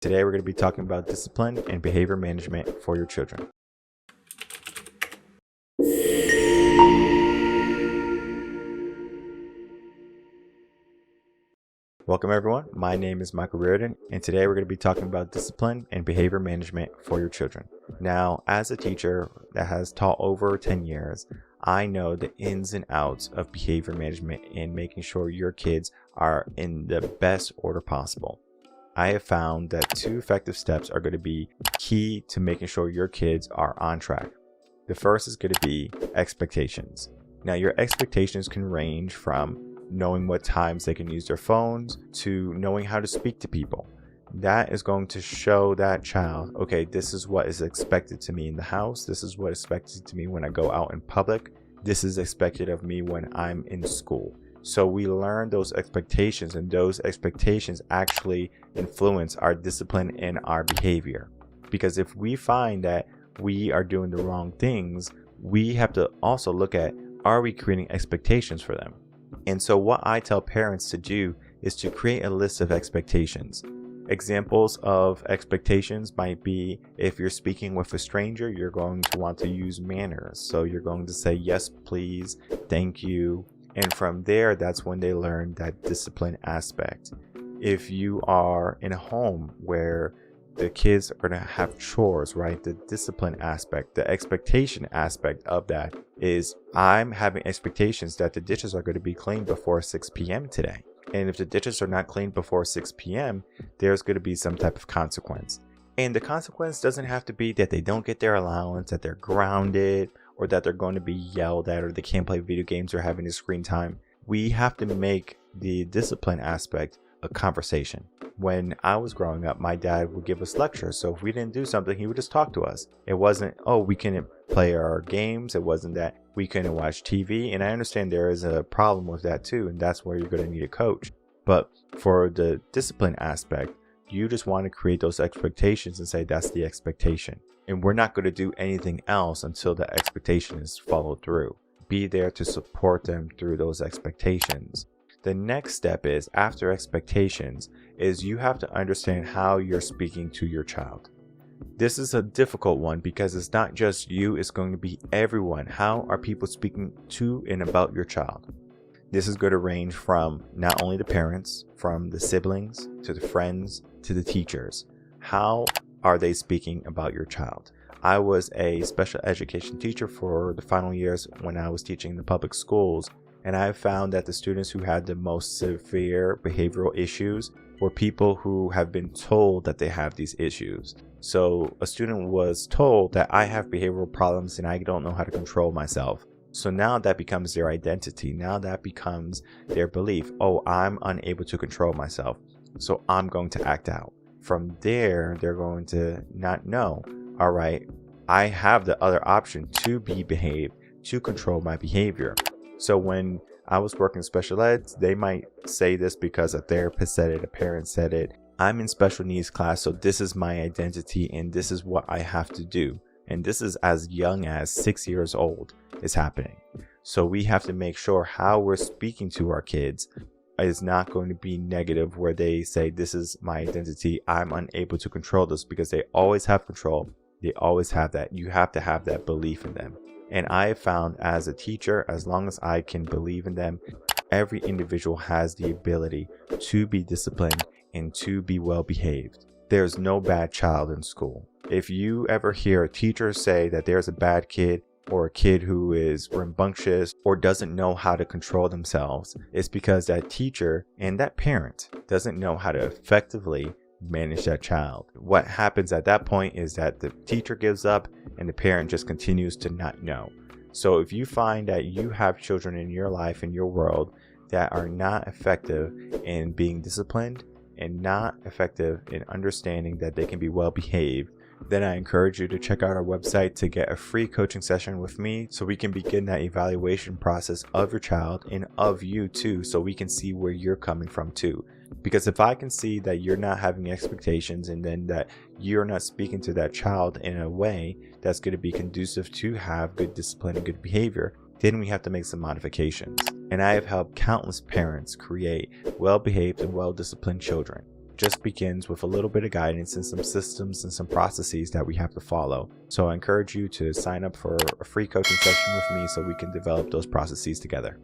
Today we're going to be talking about discipline and behavior management for your children. Welcome everyone, my name is Michael Reardon, and today we're going to be talking about discipline and behavior management for your children. Now, as a teacher that has taught over 10 years, I know the ins and outs of behavior management and making sure your kids are in the best order possible. I have found that 2 effective steps are going to be key to making sure your kids are on track. The first is going to be expectations. Now, your expectations can range from knowing what times they can use their phones to knowing how to speak to people. That is going to show that child, okay, this is what is expected to me in the house. This is what is expected to me when I go out in public. This is expected of me when I'm in school. So we learn those expectations, and those expectations actually influence our discipline and our behavior. Because if we find that we are doing the wrong things, we have to also look at, are we creating expectations for them? And so what I tell parents to do is to create a list of expectations. Examples of expectations might be, if you're speaking with a stranger, you're going to want to use manners. So you're going to say, yes, please, thank you. And from there, that's when they learn that discipline aspect. If you are in a home where the kids are going to have chores, right? The discipline aspect, the expectation aspect of that is, I'm having expectations that the dishes are going to be cleaned before 6 p.m. today. And if the dishes are not cleaned before 6 p.m., there's going to be some type of consequence. And the consequence doesn't have to be that they don't get their allowance, that they're grounded, or that they're going to be yelled at, or they can't play video games or having a screen time. We have to make the discipline aspect a conversation. When I was growing up, my dad would give us lectures. So if we didn't do something, he would just talk to us. It wasn't, oh, we couldn't play our games. It wasn't that we couldn't watch TV. And I understand there is a problem with that too. And that's where you're going to need a coach. But for the discipline aspect, you just want to create those expectations and say that's the expectation. And we're not going to do anything else until the expectation is followed through. Be there to support them through those expectations. The next step is, after expectations, is you have to understand how you're speaking to your child. This is a difficult one because it's not just you, it's going to be everyone. How are people speaking to and about your child? This is going to range from not only the parents, from the siblings, to the friends, to the teachers. How are they speaking about your child? I was a special education teacher for the final years when I was teaching in the public schools. And I found that the students who had the most severe behavioral issues were people who have been told that they have these issues. So a student was told that I have behavioral problems and I don't know how to control myself. So now that becomes their identity. Now that becomes their belief. Oh, I'm unable to control myself, so I'm going to act out. From there, they're going to not know, all right, I have the other option to be behaved, to control my behavior. So when I was working special ed, they might say this because a therapist said it, a parent said it. I'm in special needs class, so this is my identity and this is what I have to do. And this is as young as 6 years old is happening. So we have to make sure how we're speaking to our kids is not going to be negative, where they say, this is my identity, I'm unable to control this, because they always have control. They always have that. You have to have that belief in them. And I have found as a teacher, as long as I can believe in them, every individual has the ability to be disciplined and to be well behaved. There's no bad child in school. If you ever hear a teacher say that there's a bad kid, or a kid who is rambunctious or doesn't know how to control themselves, it's because that teacher and that parent doesn't know how to effectively manage that child. What happens at that point is that the teacher gives up and the parent just continues to not know. So if you find that you have children in your life, in your world, that are not effective in being disciplined and not effective in understanding that they can be well behaved, then I encourage you to check out our website to get a free coaching session with me, so we can begin that evaluation process of your child and of you too, so we can see where you're coming from too. Because if I can see that you're not having expectations, and then that you're not speaking to that child in a way that's going to be conducive to have good discipline and good behavior, then we have to make some modifications. And I have helped countless parents create well-behaved and well-disciplined children. just begins with a little bit of guidance and some systems and some processes that we have to follow. So I encourage you to sign up for a free coaching session with me so we can develop those processes together.